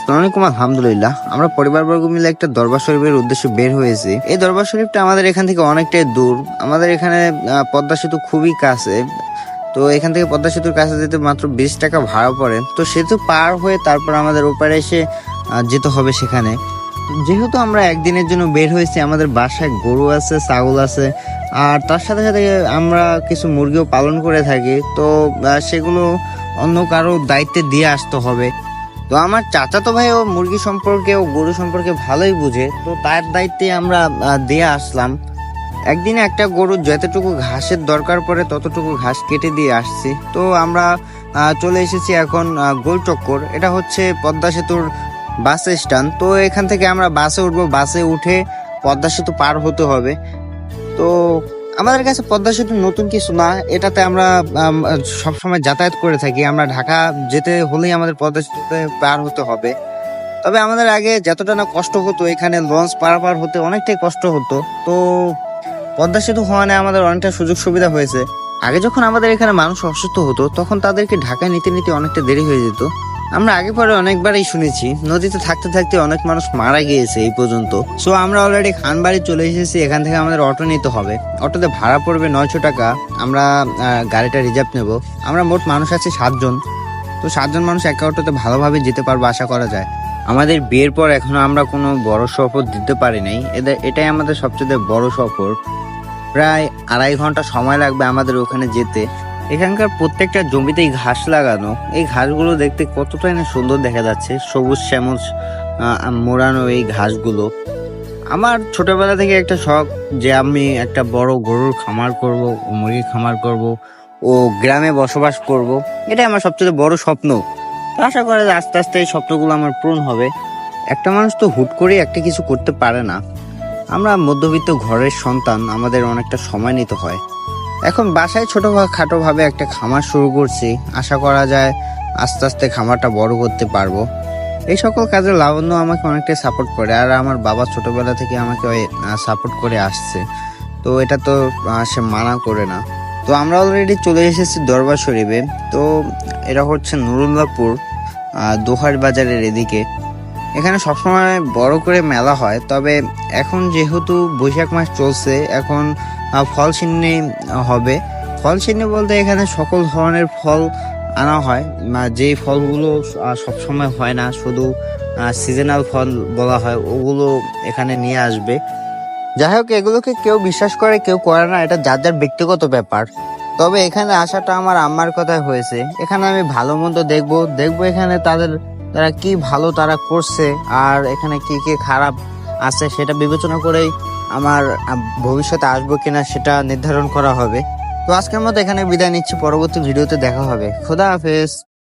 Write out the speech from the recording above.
আসসালামু আলাইকুম। আলহামদুলিল্লাহ, আমরা পরিবারবর্গ মিলে একটা দরবার শরীফের উদ্দেশ্যে বের হয়েছি। এই দরবার শরীফটা আমাদের এখান থেকে অনেকটাই দূর। আমাদের এখানে পদ্মা সেতু খুবই কাছে। তো এখান থেকে পদ্মা সেতুর কাছে যেতে মাত্র 20 টাকা ভাড়া পড়ে। তো সেতু পার হয়ে তারপর আমাদের ওপারে এসে যেতে হবে সেখানে। যেহেতু আমরা একদিনের জন্য বের হয়েছি, আমাদের বাসায় গরু আছে, ছাগল আছে, আর তার সাথে সাথে আমরা কিছু মুরগিও পালন করে থাকি। তো সেগুলো অন্য কারো দায়িত্বে দিয়ে আসতে হবে। তো আমার চাচাতো ভাই ও মুরগি সম্পর্কে ও গরু সম্পর্কে ভালোই বুঝে, তো তার দায়িত্বে আমরা দিয়ে আসলাম। একদিনে একটা গরু যতটুকু ঘাসের দরকার পড়ে ততটুকু ঘাস কেটে দিয়ে আসছি। তো আমরা চলে এসেছি এখন গোল চক্কর। এটা হচ্ছে পদ্মা সেতুর বাস স্ট্যান্ড। তো এখান থেকে আমরা বাসে উঠবো, বাসে উঠে পদ্মা সেতু পার হতে হবে। তো আমাদের কাছে পদ্মা সেতু নতুন কিছু না, এটাতে আমরা সবসময় যাতায়াত করে থাকি। আমরা ঢাকা যেতে হলেই আমাদের পদ্মা সেতুতে পার হতে হবে। তবে আমাদের আগে যতটা না কষ্ট হতো, এখানে লঞ্চ পারাপার হতে অনেকটাই কষ্ট হতো। তো পদ্মা সেতু হওয়ানে আমাদের অনেকটা সুযোগ সুবিধা হয়েছে। আগে যখন আমাদের এখানে মানুষ অসুস্থ হতো, তখন তাদেরকে ঢাকায় নিতে নিতে অনেকটা দেরি হয়ে যেত। আমরা আগে পরে অনেকবারই শুনেছি নদীতে থাকতে থাকতে অনেক মানুষ মারা গিয়েছে এই পর্যন্ত। সো আমরা অলরেডি খানবাড়ি চলে এসেছি। এখান থেকে আমাদের অটো নিতে হবে। অটোতে ভাড়া পড়বে 900 টাকা। আমরা গাড়িটা রিজার্ভ নেব। আমরা মোট মানুষ আছি 7 জন। তো 7 জন মানুষ একা অটোতে ভালোভাবে যেতে পারবো আশা করা যায়। আমাদের বিয়ের পর এখনো আমরা কোনো বড় সফর দিতে পারি নাই। এটাই আমাদের সবচেয়ে বড় সফর। প্রায় 2.5 ঘন্টা সময় লাগবে আমাদের ওখানে যেতে। এখানকার প্রত্যেকটা জমিতেই ঘাস লাগানো। এই ঘাসগুলো দেখতে কতটাই না সুন্দর দেখা যাচ্ছে, সবুজ শ্যামল মোড়ানো এই ঘাসগুলো। আমার ছোটবেলা থেকে একটা শখ যে আমি একটা বড় গরুর খামার করব, মুরগির খামার করব ও গ্রামে বসবাস করব। এটাই আমার সবচেয়ে বড় স্বপ্ন। তো আশা করা যায় আস্তে আস্তে এই স্বপ্নগুলো আমার পূরণ হবে। একটা মানুষ তো হুট করে একটা কিছু করতে পারে না। আমরা মধ্যবিত্ত ঘরের সন্তান, আমাদের অনেকটা সময় নিতে হয়। এখন বাসায় খাটো ভাবে একটা খামার শুরু করছি। আশা করা যায় আস্তে আস্তে খামারটা বড় করতে পারবো। এই সকল কাজে লাবণ্য আমাকে অনেকটাই সাপোর্ট করে, আর আমার বাবা ছোটবেলা থেকে আমাকে সাপোর্ট করে আসছে। তো এটা তো সে মানা করে না। তো আমরা অলরেডি চলে এসেছি দরবার শরীফে। তো এটা হচ্ছে নুরুল্লাহপুর দোহার বাজারের এদিকে। এখানে সবসময় বড় করে মেলা হয়। তবে এখন যেহেতু বৈশাখ মাস চলছে, এখন ফল সিন্নি হবে। ফল সিন্নি বলতে এখানে সকল ধরনের ফল আনা হয়। যে ফলগুলো সবসময় হয় না, শুধু সিজনাল ফল বলা হয়, ওগুলো এখানে নিয়ে আসবে। যাই হোক, এগুলোকে কেউ বিশ্বাস করে কেউ করে না, এটা যার যার ব্যক্তিগত ব্যাপার। তবে এখানে আসাটা আমার আম্মার কথায় হয়েছে। এখানে আমি ভালো মন্দ দেখবো এখানে তারা কি ভালো তারা করছে, আর এখানে কি কি খারাপ আছে সেটা বিবেচনা করেই আমার ভবিষ্যতে আসবো কিনা সেটা নির্ধারণ করা হবে। তো আজকের মতো এখানে বিদায় নিচ্ছি। পরবর্তী ভিডিওতে দেখা হবে। খোদা হাফেজ।